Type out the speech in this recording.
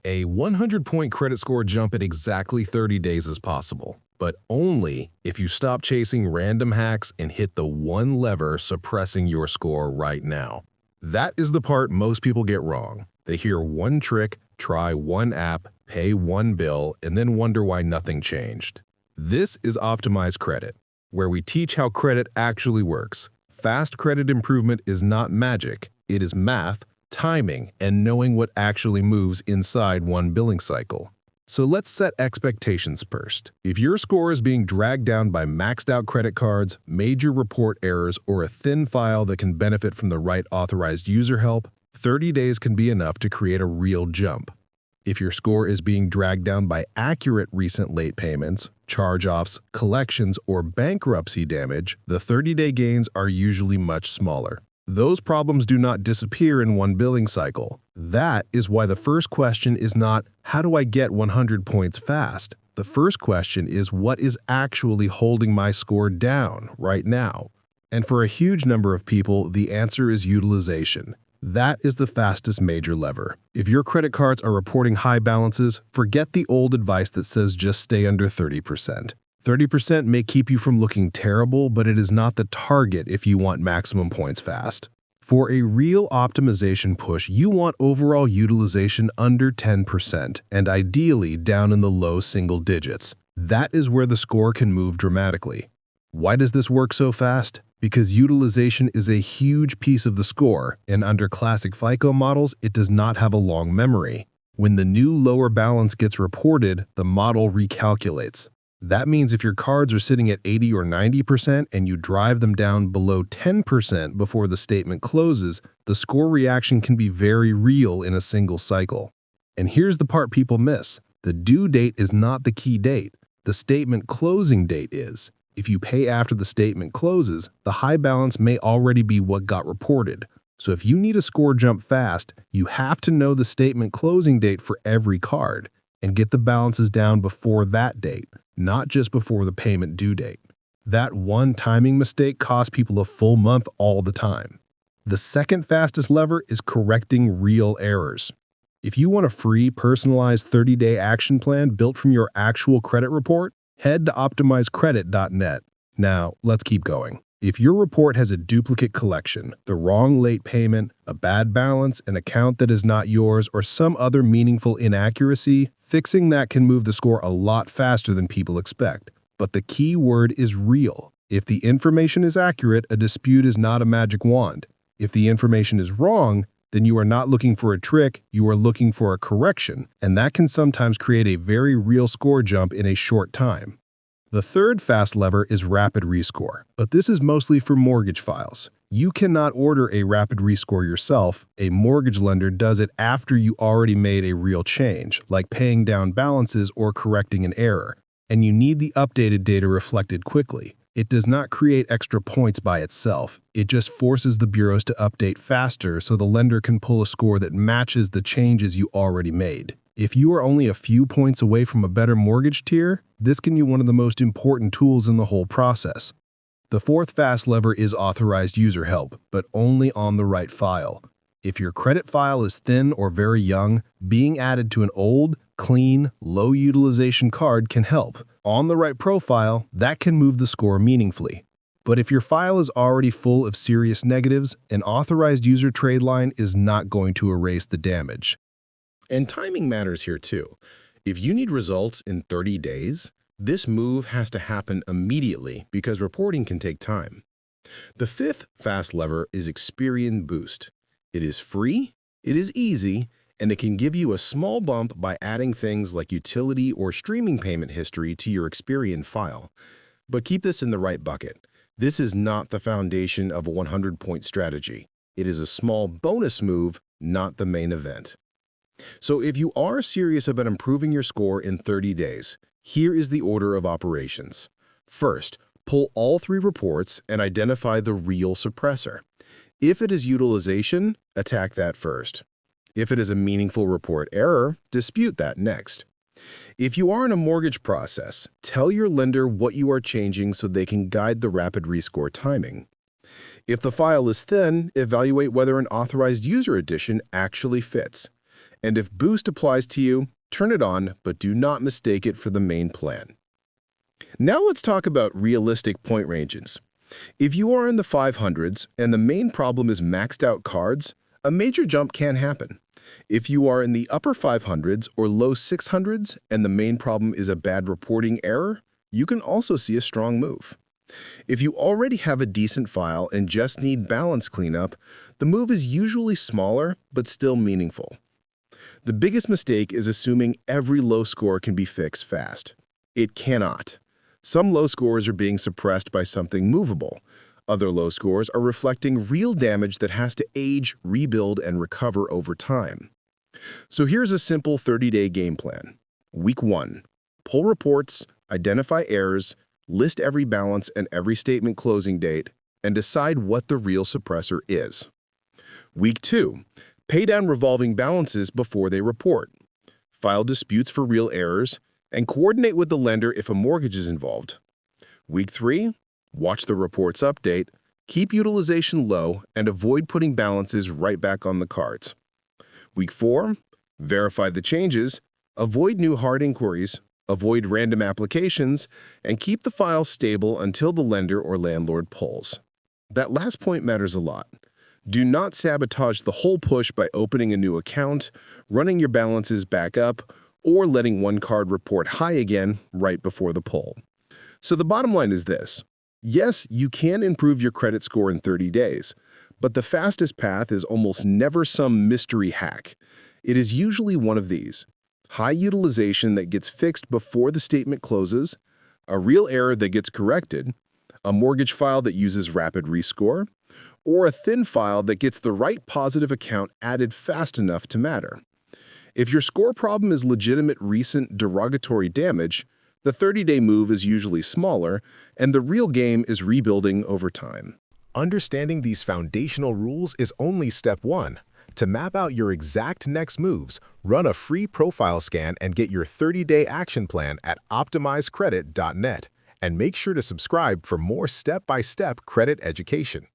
A 100-point credit score jump in exactly 30 days is possible, but only if you stop chasing random hacks and hit the one lever suppressing your score right now. That is the part most people get wrong. They hear one trick, try one app, pay one bill, and then wonder why nothing changed. This is Optimized Credit, where we teach how credit actually works. Fast credit improvement is not magic. It is math, timing, and knowing what actually moves inside one billing cycle. So let's set expectations first. If your score is being dragged down by maxed out credit cards, major report errors, or a thin file that can benefit from the right authorized user help, 30 days can be enough to create a real jump. If your score is being dragged down by accurate recent late payments, charge-offs, collections, or bankruptcy damage, the 30-day gains are usually much smaller. Those problems do not disappear in one billing cycle. That is why the first question is not, how do I get 100 points fast? The first question is, what is actually holding my score down right now? And for a huge number of people, the answer is utilization. That is the fastest major lever. If your credit cards are reporting high balances, forget the old advice that says just stay under 30%. 30% may keep you from looking terrible, but it is not the target if you want maximum points fast. For a real optimization push, you want overall utilization under 10% and ideally down in the low single digits. That is where the score can move dramatically. Why does this work so fast? Because utilization is a huge piece of the score, and under classic FICO models, it does not have a long memory. When the new lower balance gets reported, the model recalculates. That means if your cards are sitting at 80 or 90% and you drive them down below 10% before the statement closes, the score reaction can be very real in a single cycle. And here's the part people miss. The due date is not the key date. The statement closing date is. If you pay after the statement closes, the high balance may already be what got reported. So if you need a score jump fast, you have to know the statement closing date for every card and get the balances down before that date, not just before the payment due date. That one timing mistake costs people a full month all the time. The second fastest lever is correcting real errors. If you want a free, personalized 30-day action plan built from your actual credit report, head to optimizedcredit.net. Now, let's keep going. If your report has a duplicate collection, the wrong late payment, a bad balance, an account that is not yours, or some other meaningful inaccuracy, fixing that can move the score a lot faster than people expect. But the key word is real. If the information is accurate, a dispute is not a magic wand. If the information is wrong, then you are not looking for a trick, you are looking for a correction, and that can sometimes create a very real score jump in a short time. The third fast lever is rapid rescore, but this is mostly for mortgage files. You cannot order a rapid rescore yourself. A mortgage lender does it after you already made a real change, like paying down balances or correcting an error, and you need the updated data reflected quickly. It does not create extra points by itself. It just forces the bureaus to update faster so the lender can pull a score that matches the changes you already made. If you are only a few points away from a better mortgage tier, this can be one of the most important tools in the whole process. The fourth fast lever is authorized user help, but only on the right file. If your credit file is thin or very young, being added to an old, clean, low utilization card can help. On the right profile, that can move the score meaningfully. But if your file is already full of serious negatives, an authorized user trade line is not going to erase the damage. And timing matters here too. If you need results in 30 days, this move has to happen immediately because reporting can take time. The fifth fast lever is Experian Boost. It is free, it is easy, and it can give you a small bump by adding things like utility or streaming payment history to your Experian file. But keep this in the right bucket. This is not the foundation of a 100-point strategy. It is a small bonus move, not the main event. So if you are serious about improving your score in 30 days, here is the order of operations. First, pull all 3 reports and identify the real suppressor. If it is utilization, attack that first. If it is a meaningful report error, dispute that next. If you are in a mortgage process, tell your lender what you are changing so they can guide the rapid rescore timing. If the file is thin, evaluate whether an authorized user addition actually fits. And if Boost applies to you, turn it on, but do not mistake it for the main plan. Now let's talk about realistic point ranges. If you are in the 500s and the main problem is maxed out cards, a major jump can happen. If you are in the upper 500s or low 600s and the main problem is a bad reporting error, you can also see a strong move. If you already have a decent file and just need balance cleanup, the move is usually smaller but still meaningful. The biggest mistake is assuming every low score can be fixed fast. It cannot. Some low scores are being suppressed by something movable. Other low scores are reflecting real damage that has to age, rebuild, and recover over time. So here's a simple 30-day game plan. Week 1. Pull reports, identify errors, list every balance and every statement closing date, and decide what the real suppressor is. Week 2. Pay down revolving balances before they report. File disputes for real errors, and coordinate with the lender if a mortgage is involved. Week 3. Watch the reports update, keep utilization low, and avoid putting balances right back on the cards. Week 4. Verify the changes, avoid new hard inquiries, avoid random applications, and keep the file stable until the lender or landlord pulls. That last point matters a lot. Do not sabotage the whole push by opening a new account, running your balances back up, or letting one card report high again right before the pull. So the bottom line is this. Yes, you can improve your credit score in 30 days, but the fastest path is almost never some mystery hack. It is usually one of these: high utilization that gets fixed before the statement closes, a real error that gets corrected, a mortgage file that uses rapid rescore, or a thin file that gets the right positive account added fast enough to matter. If your score problem is legitimate recent derogatory damage, the 30-day move is usually smaller, and the real game is rebuilding over time. Understanding these foundational rules is only step 1. To map out your exact next moves, run a free profile scan and get your 30-day action plan at optimizedcredit.net. And make sure to subscribe for more step-by-step credit education.